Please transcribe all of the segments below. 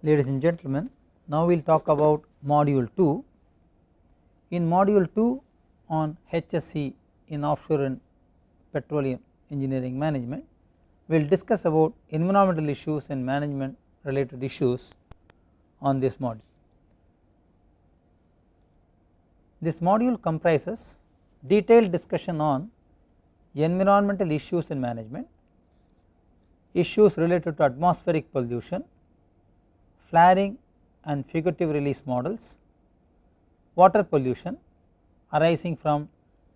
Ladies and gentlemen, now we will talk about module 2. In module 2 on HSE in offshore and petroleum engineering management, we will discuss about environmental issues and management related issues on this module. This module comprises detailed discussion on environmental issues and management, issues related to atmospheric pollution, flaring and fugitive release models, water pollution arising from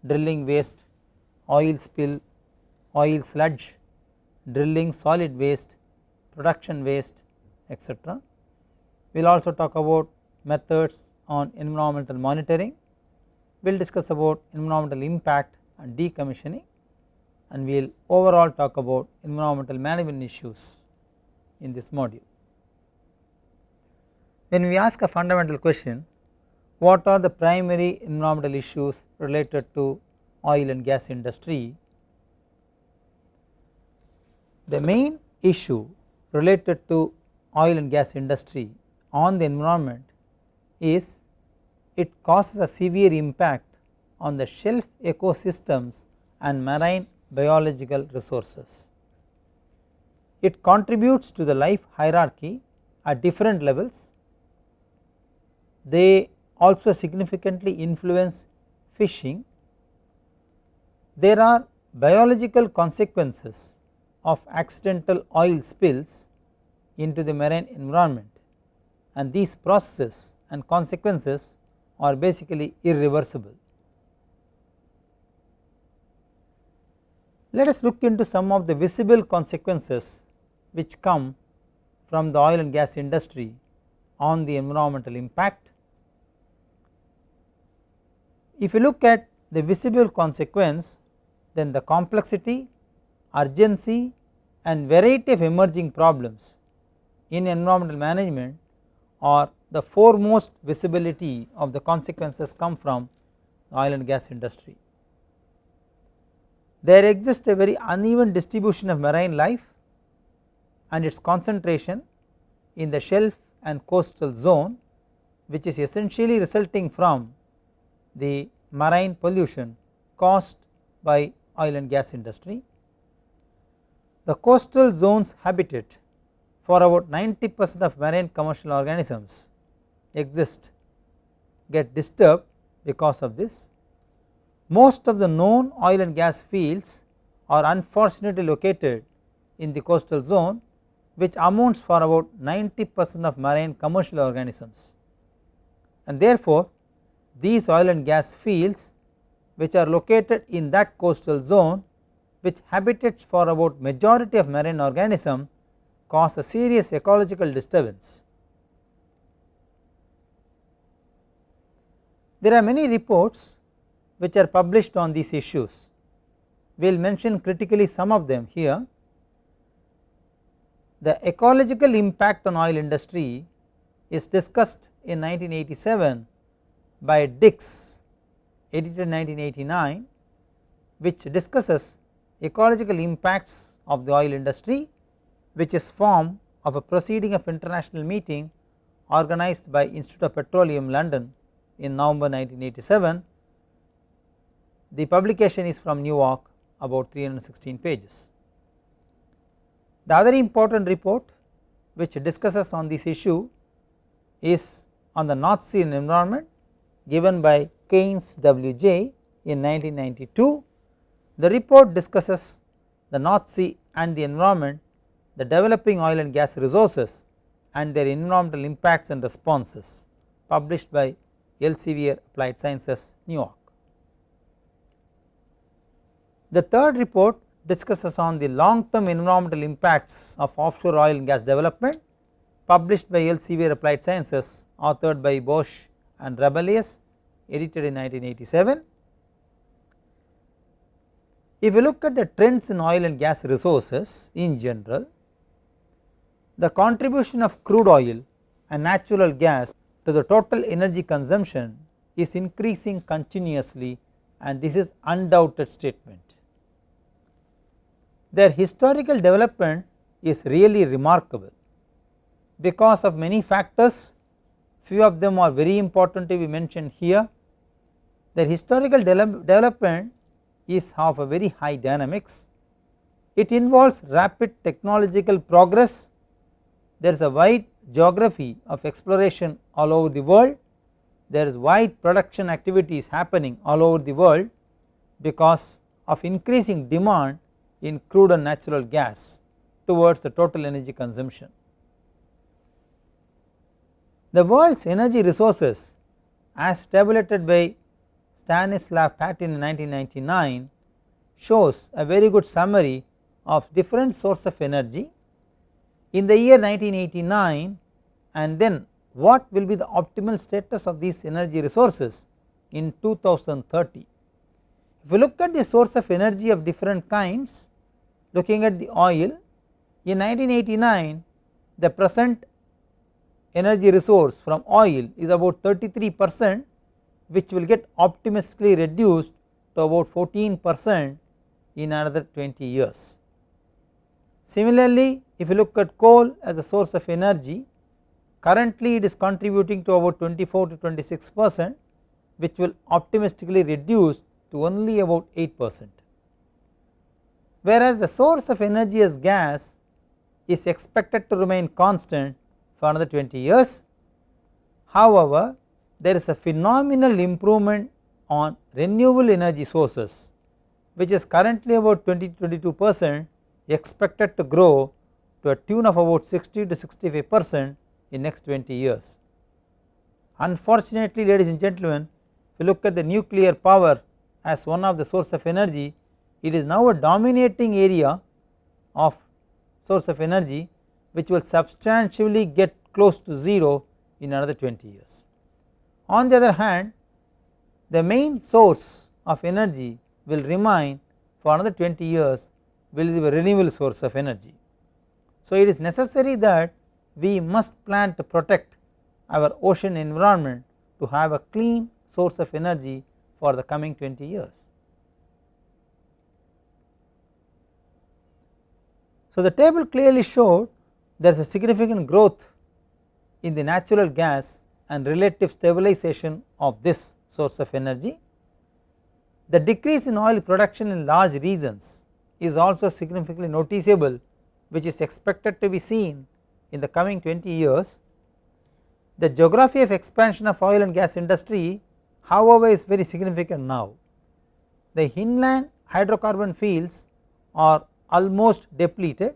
drilling waste, oil spill, oil sludge, drilling solid waste, production waste, etc. We will also talk about methods on environmental monitoring. We will discuss about environmental impact and decommissioning, and we will overall talk about environmental management issues in this module. When we ask a fundamental question, what are the primary environmental issues related to oil and gas industry? The main issue related to oil and gas industry on the environment is it causes a severe impact on the shelf ecosystems and marine biological resources. It contributes to the life hierarchy at different levels. They also significantly influence fishing. There are biological consequences of accidental oil spills into the marine environment, and these processes and consequences are basically irreversible. Let us look into some of the visible consequences which come from the oil and gas industry on the environmental impact. If you look at the visible consequence, then the complexity, urgency and variety of emerging problems in environmental management are the foremost visibility of the consequences come from the oil and gas industry. There exists a very uneven distribution of marine life and its concentration in the shelf and coastal zone, which is essentially resulting from the marine pollution caused by oil and gas industry. The coastal zone's habitat for about 90% of marine commercial organisms get disturbed because of this. Most of the known oil and gas fields are unfortunately located in the coastal zone, which amounts for about 90% of marine commercial organisms, and therefore these oil and gas fields which are located in that coastal zone, which habitats for about majority of marine organism, cause a serious ecological disturbance. There are many reports which are published on these issues. We will mention critically some of them here. The ecological impact on oil industry is discussed in 1987 by Dix, edited in 1989, which discusses ecological impacts of the oil industry, which is form of a proceeding of international meeting organized by Institute of Petroleum, London in November 1987. The publication is from New York, about 316 pages. The other important report which discusses on this issue is on the North Sea environment, given by Keynes W.J. in 1992. The report discusses the North Sea and the environment, the developing oil and gas resources and their environmental impacts and responses, published by Elsevier Applied Sciences, New York. The third report discusses on the long term environmental impacts of offshore oil and gas development, published by Elsevier Applied Sciences, authored by Bosch and Rabelais, edited in 1987. If you look at the trends in oil and gas resources in general, the contribution of crude oil and natural gas to the total energy consumption is increasing continuously, and this is undoubted statement. Their historical development is really remarkable. because of many factors. Few of them are very important to be mentioned here. Their historical development is of a very high dynamics. It involves rapid technological progress. There is a wide geography of exploration all over the world. There is wide production activities happening all over the world because of increasing demand in crude and natural gas towards the total energy consumption. The world's energy resources, as tabulated by Stanislav Patin in 1999, shows a very good summary of different sources of energy in the year 1989, and then what will be the optimal status of these energy resources in 2030. If you look at the source of energy of different kinds, looking at the oil, in 1989 the present energy resource from oil is about 33%, which will get optimistically reduced to about 14% in another 20 years. Similarly, if you look at coal as a source of energy, currently it is contributing to about 24 to 26%, which will optimistically reduce to only about 8%. Whereas the source of energy as gas is expected to remain constant for another 20 years. However, there is a phenomenal improvement on renewable energy sources, which is currently about 20 to 22%, expected to grow to a tune of about 60 to 65% in next 20 years. Unfortunately, ladies and gentlemen, if you look at the nuclear power as one of the source of energy, it is now a dominating area of source of energy, which will substantially get close to 0 in another 20 years. On the other hand, the main source of energy will remain for another 20 years, will be a renewable source of energy. So, it is necessary that we must plan to protect our ocean environment to have a clean source of energy for the coming 20 years. So, the table clearly showed there is a significant growth in the natural gas and relative stabilization of this source of energy. The decrease in oil production in large regions is also significantly noticeable, which is expected to be seen in the coming 20 years. The geography of expansion of oil and gas industry, however, is very significant now. The inland hydrocarbon fields are almost depleted.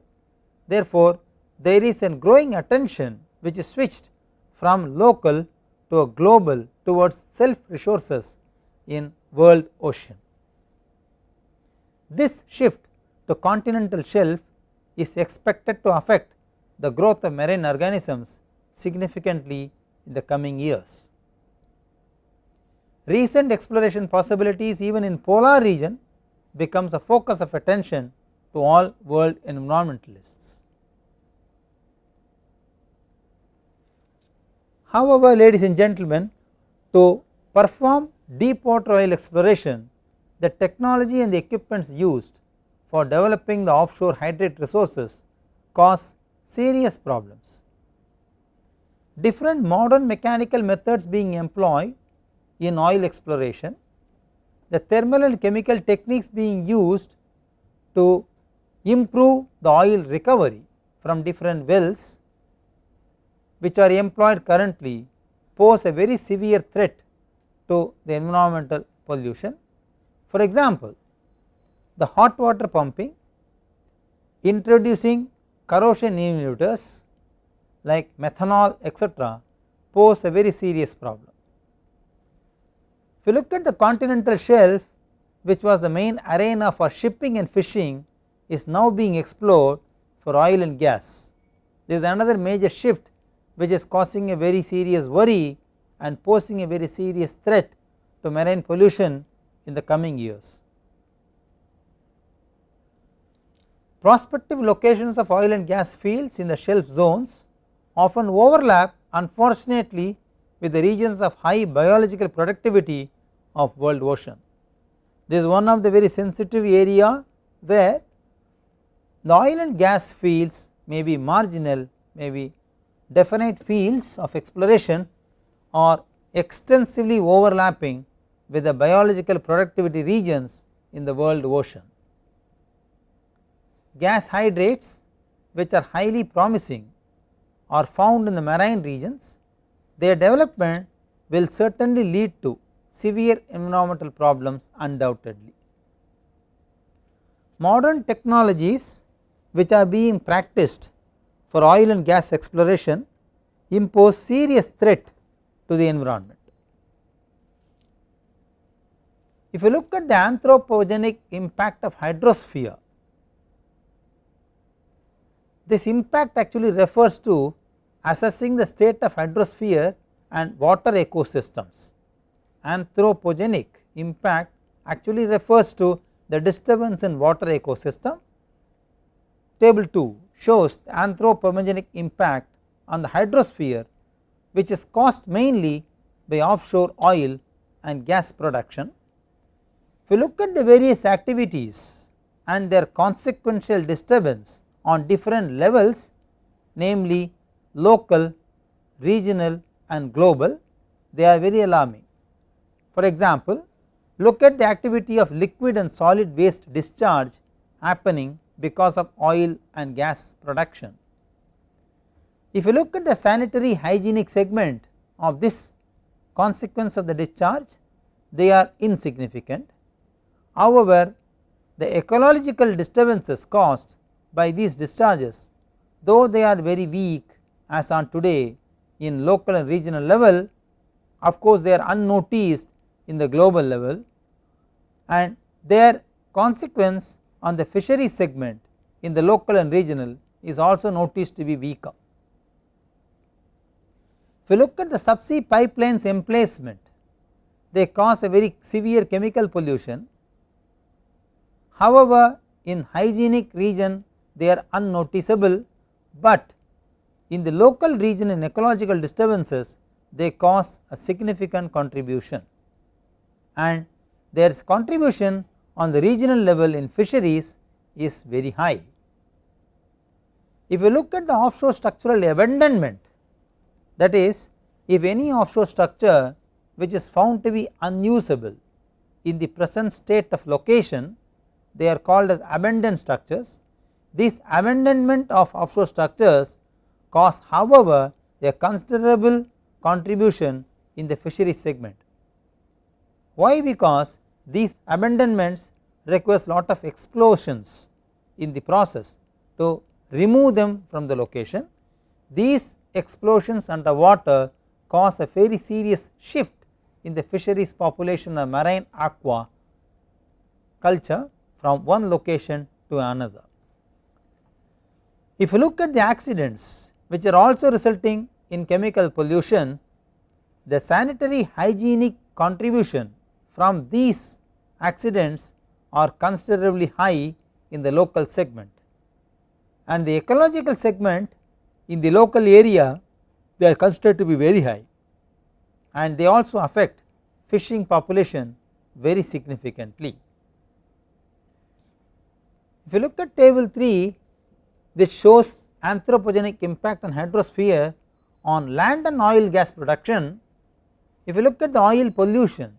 Therefore, there is a growing attention which is switched from local to a global towards self resources in world ocean. This shift to continental shelf is expected to affect the growth of marine organisms significantly in the coming years. Recent exploration possibilities even in polar region becomes a focus of attention to all world environmentalists. However, ladies and gentlemen, to perform deep water oil exploration, the technology and the equipments used for developing the offshore hydrate resources cause serious problems. Different modern mechanical methods being employed in oil exploration, the thermal and chemical techniques being used to improve the oil recovery from different wells, which are employed currently, pose a very severe threat to the environmental pollution. For example, the hot water pumping, introducing corrosion inhibitors like methanol, etc., pose a very serious problem. If you look at the continental shelf, which was the main arena for shipping and fishing, is now being explored for oil and gas. There is another major shift which is causing a very serious worry and posing a very serious threat to marine pollution in the coming years. Prospective locations of oil and gas fields in the shelf zones often overlap, unfortunately, with the regions of high biological productivity of world ocean. This is one of the very sensitive area where the oil and gas fields may be marginal, may be definite fields of exploration or extensively overlapping with the biological productivity regions in the world ocean. Gas hydrates, which are highly promising, are found in the marine regions. Their development will certainly lead to severe environmental problems undoubtedly. Modern technologies which are being practiced for oil and gas exploration impose serious threat to the environment. If you look at the anthropogenic impact of hydrosphere, this impact actually refers to assessing the state of hydrosphere and water ecosystems. Anthropogenic impact actually refers to the disturbance in water ecosystem. Table 2 shows the anthropogenic impact on the hydrosphere, which is caused mainly by offshore oil and gas production. If you look at the various activities and their consequential disturbance on different levels, namely local, regional and global, they are very alarming. For example, look at the activity of liquid and solid waste discharge happening because of oil and gas production. If you look at the sanitary hygienic segment of this consequence of the discharge, they are insignificant. However, the ecological disturbances caused by these discharges, though they are very weak as on today in local and regional level, of course they are unnoticed in the global level, and their consequence on the fisheries segment in the local and regional is also noticed to be weaker. If you look at the subsea pipelines emplacement, they cause a very severe chemical pollution. However, in hygienic region they are unnoticeable, but in the local region and ecological disturbances they cause a significant contribution, and their contribution on the regional level in fisheries is very high. If you look at the offshore structural abandonment, that is, if any offshore structure which is found to be unusable in the present state of location, they are called as abandoned structures. This abandonment of offshore structures cause, however, a considerable contribution in the fisheries segment. Why? Because these abandonments requires lot of explosions in the process to remove them from the location. These explosions underwater cause a very serious shift in the fisheries population of marine aqua culture from one location to another. If you look at the accidents which are also resulting in chemical pollution, the sanitary hygienic contribution from these accidents are considerably high in the local segment, and the ecological segment in the local area they are considered to be very high, and they also affect fishing population very significantly. If you look at table 3, which shows anthropogenic impact on hydrosphere on land and oil gas production, if you look at the oil pollution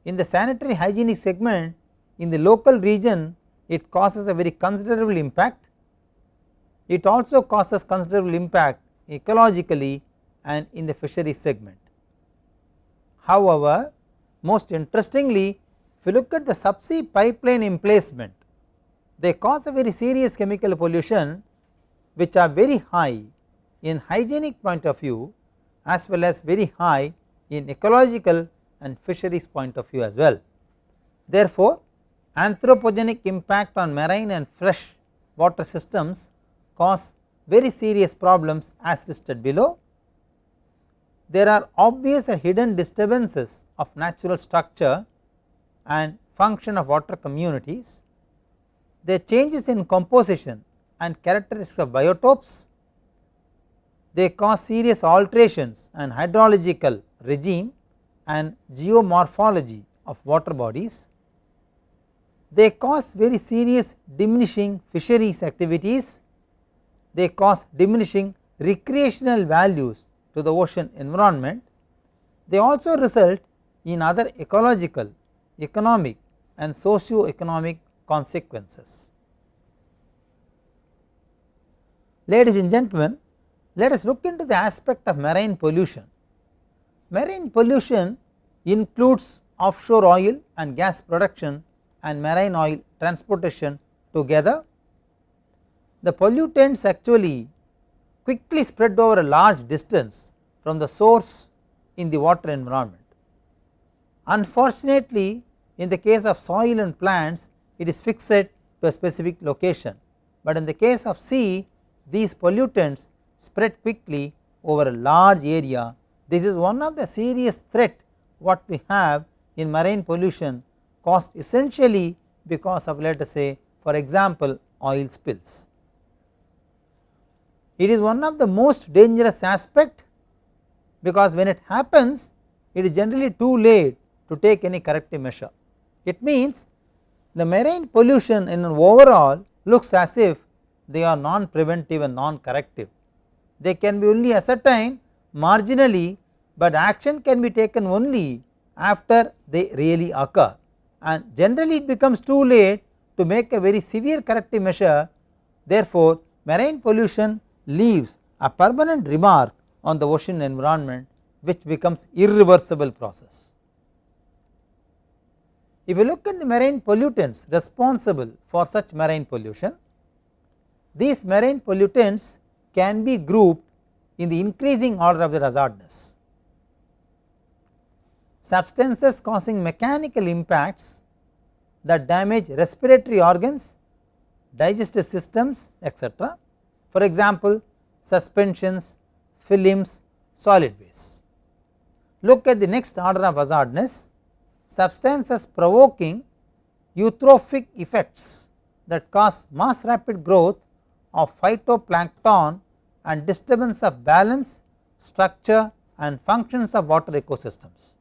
in the sanitary hygienic segment in the local region, it causes a very considerable impact. It also causes considerable impact ecologically and in the fisheries segment. However, most interestingly, if you look at the subsea pipeline emplacement, they cause a very serious chemical pollution which are very high in hygienic point of view as well as very high in ecological and fisheries point of view as well. Therefore, anthropogenic impact on marine and fresh water systems cause very serious problems as listed below. There are obvious and hidden disturbances of natural structure and function of water communities. There are changes in composition and characteristics of biotopes. They cause serious alterations in hydrological regime and geomorphology of water bodies. They cause very serious diminishing fisheries activities. They cause diminishing recreational values to the ocean environment, they also result in other ecological, economic and socio-economic consequences. Ladies and gentlemen, let us look into the aspect of marine pollution. Marine pollution includes offshore oil and gas production and marine oil transportation together. The pollutants actually quickly spread over a large distance from the source in the water environment. Unfortunately, in the case of soil and plants, it is fixed to a specific location, but in the case of sea, these pollutants spread quickly over a large area. This is one of the serious threat what we have in marine pollution, caused essentially because of, let us say, for example, oil spills. It is one of the most dangerous aspect, because when it happens, it is generally too late to take any corrective measure. It means the marine pollution in an overall looks as if they are non-preventive and non-corrective. They can be only ascertained marginally, but action can be taken only after they really occur, and generally it becomes too late to make a very severe corrective measure. Therefore, marine pollution leaves a permanent remark on the ocean environment, which becomes irreversible process. If you look at the marine pollutants responsible for such marine pollution, these marine pollutants can be grouped in the increasing order of their hazardness. Substances causing mechanical impacts that damage respiratory organs, digestive systems, etc. For example, suspensions, films, solid waste. Look at the next order of hazardness: substances provoking eutrophic effects that cause mass rapid growth of phytoplankton and disturbance of balance, structure and functions of water ecosystems.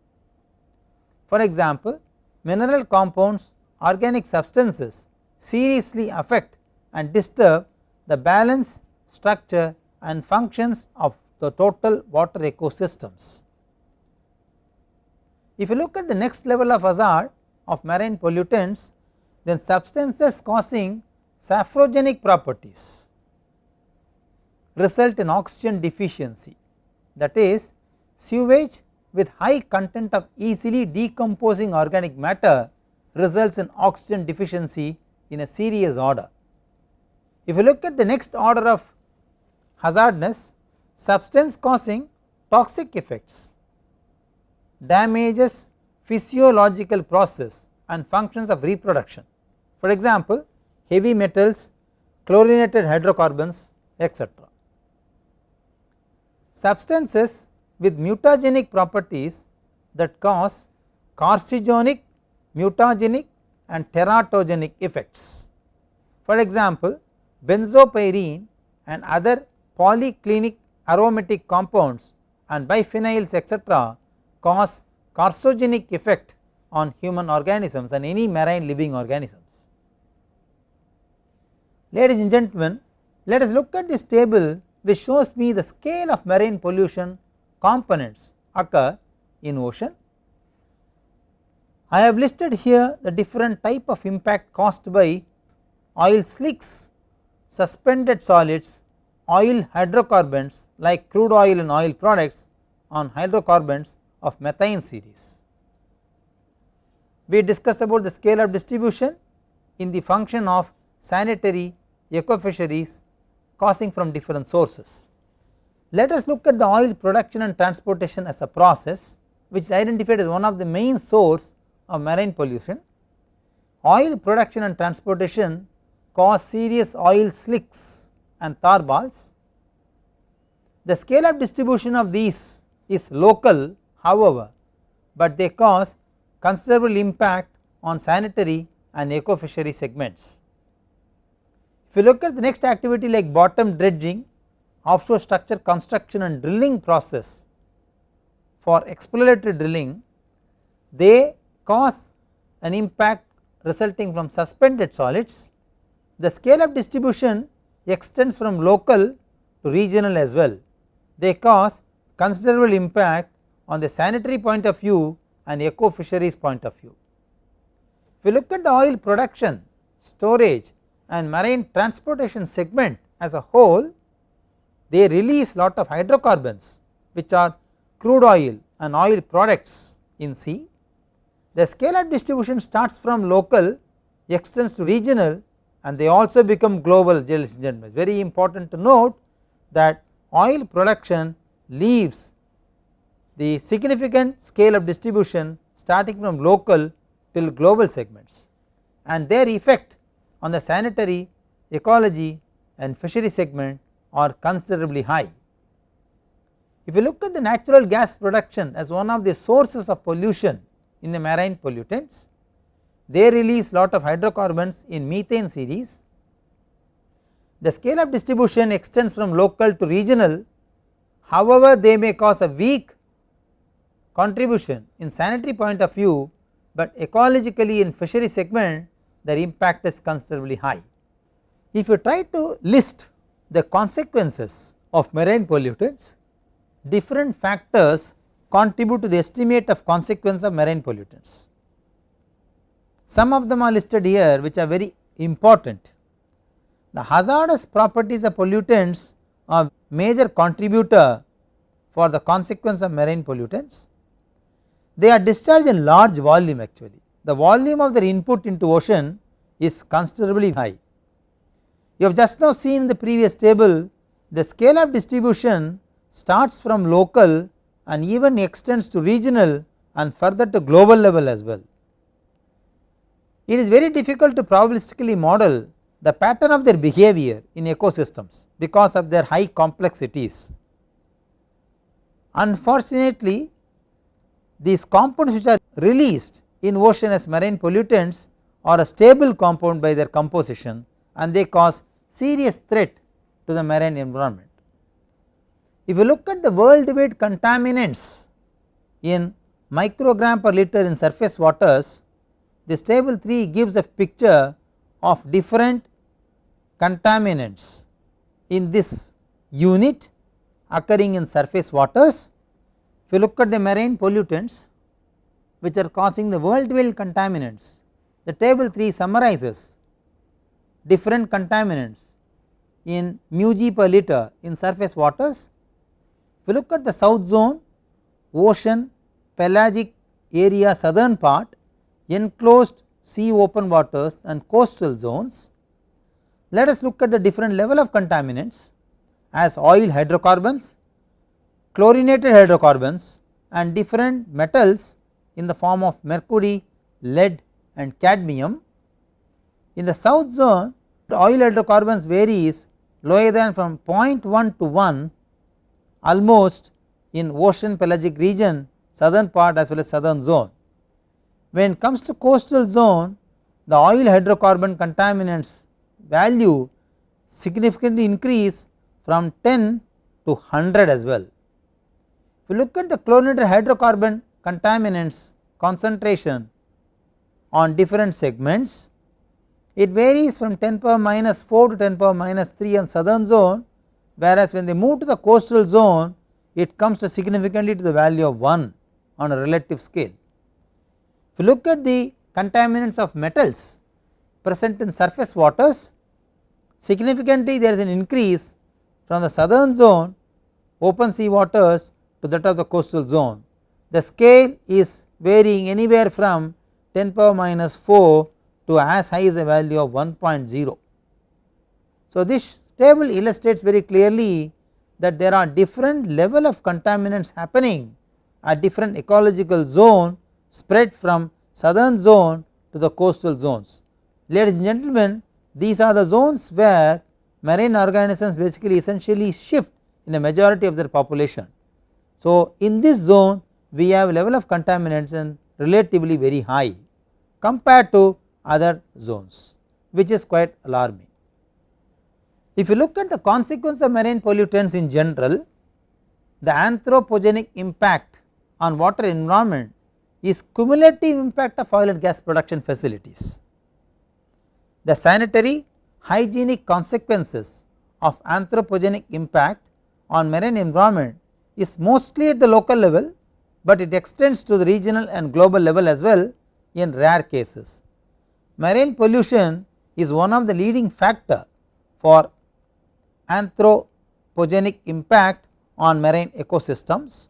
For example, mineral compounds, organic substances seriously affect and disturb the balance, structure and functions of the total water ecosystems. If you look at the next level of hazard of marine pollutants, then substances causing sapropogenic properties result in oxygen deficiency, that is, sewage with high content of easily decomposing organic matter results in oxygen deficiency in a serious order. If you look at the next order of hazardness, substance causing toxic effects damages physiological process and functions of reproduction. For example, heavy metals, chlorinated hydrocarbons, etc. Substances with mutagenic properties that cause carcinogenic, mutagenic and teratogenic effects. For example, benzopyrene and other polyclinic aromatic compounds and biphenyls, etc. cause carcinogenic effect on human organisms and any marine living organisms. Ladies and gentlemen, let us look at this table which shows me the scale of marine pollution components occur in ocean. I have listed here the different type of impact caused by oil slicks, suspended solids, oil hydrocarbons like crude oil and oil products on hydrocarbons of methane series. We discussed about the scale of distribution in the function of sanitary ecofisheries causing from different sources. Let us look at the oil production and transportation as a process which is identified as one of the main source of marine pollution. Oil production and transportation cause serious oil slicks and tar balls. The scale of distribution of these is local, however, but they cause considerable impact on sanitary and ecofishery segments. If you look at the next activity like bottom dredging, offshore structure construction and drilling process for exploratory drilling, they cause an impact resulting from suspended solids. The scale of distribution extends from local to regional as well. They cause considerable impact on the sanitary point of view and eco fisheries point of view. If we look at the oil production, storage and marine transportation segment as a whole, they release lot of hydrocarbons which are crude oil and oil products in sea. The scale of distribution starts from local, extends to regional, and they also become global. Ladies and gentlemen, it is very important to note that oil production leaves the significant scale of distribution starting from local till global segments, and their effect on the sanitary, ecology and fishery segment are considerably high. If you look at the natural gas production as one of the sources of pollution in the marine pollutants, they release lot of hydrocarbons in methane series. The scale of distribution extends from local to regional, however they may cause a weak contribution in sanitary point of view, but ecologically in fishery segment their impact is considerably high. If you try to list the consequences of marine pollutants, different factors contribute to the estimate of consequence of marine pollutants. Some of them are listed here which are very important. The hazardous properties of pollutants are major contributor for the consequence of marine pollutants. They are discharged in large volume actually. The volume of their input into ocean is considerably high. You have just now seen in the previous table the scale of distribution starts from local and even extends to regional and further to global level as well. It is very difficult to probabilistically model the pattern of their behavior in ecosystems because of their high complexities. Unfortunately, these compounds which are released in ocean as marine pollutants are a stable compound by their composition, and they cause serious threat to the marine environment. If you look at the worldwide contaminants in microgram per liter in surface waters, this table 3 gives a picture of different contaminants in this unit occurring in surface waters. If you look at the marine pollutants which are causing the worldwide contaminants, the table 3 summarizes different contaminants in μg per liter in surface waters. If you look at the south zone, ocean, pelagic area southern part, enclosed sea open waters and coastal zones. Let us look at the different level of contaminants as oil hydrocarbons, chlorinated hydrocarbons and different metals in the form of mercury, lead and cadmium. In the south zone, the oil hydrocarbons varies lower than from 0.1 to 1 almost in ocean pelagic region, southern part as well as southern zone. When it comes to coastal zone, the oil hydrocarbon contaminants value significantly increase from 10 to 100 as well. If you look at the chlorinated hydrocarbon contaminants concentration on different segments, it varies from 10 power minus 4 to 10 power minus 3 on southern zone, whereas when they move to the coastal zone it comes to significantly to the value of 1 on a relative scale. If you look at the contaminants of metals present in surface waters, significantly there is an increase from the southern zone open sea waters to that of the coastal zone. The scale is varying anywhere from 10 power minus 4 to as high as a value of 1.0. So, this table illustrates very clearly that there are different level of contaminants happening at different ecological zone spread from southern zone to the coastal zones. Ladies and gentlemen, these are the zones where marine organisms basically essentially shift in a majority of their population. So, in this zone we have level of contaminants and relatively very high compared to other zones, which is quite alarming. If you look at the consequence of marine pollutants in general, the anthropogenic impact on water environment is cumulative impact of oil and gas production facilities. The sanitary hygienic consequences of anthropogenic impact on marine environment is mostly at the local level, but it extends to the regional and global level as well in rare cases. Marine pollution is one of the leading factor for anthropogenic impact on marine ecosystems.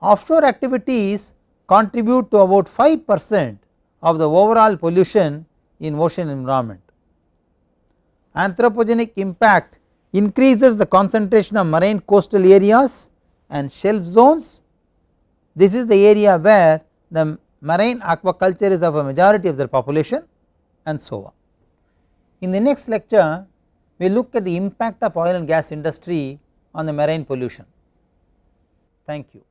Offshore activities contribute to about 5% of the overall pollution in ocean environment. Anthropogenic impact increases the concentration of marine coastal areas and shelf zones. This is the area where the marine aquaculture is of a majority of their population, and so on. In the next lecture, we will look at the impact of oil and gas industry on the marine pollution. Thank you.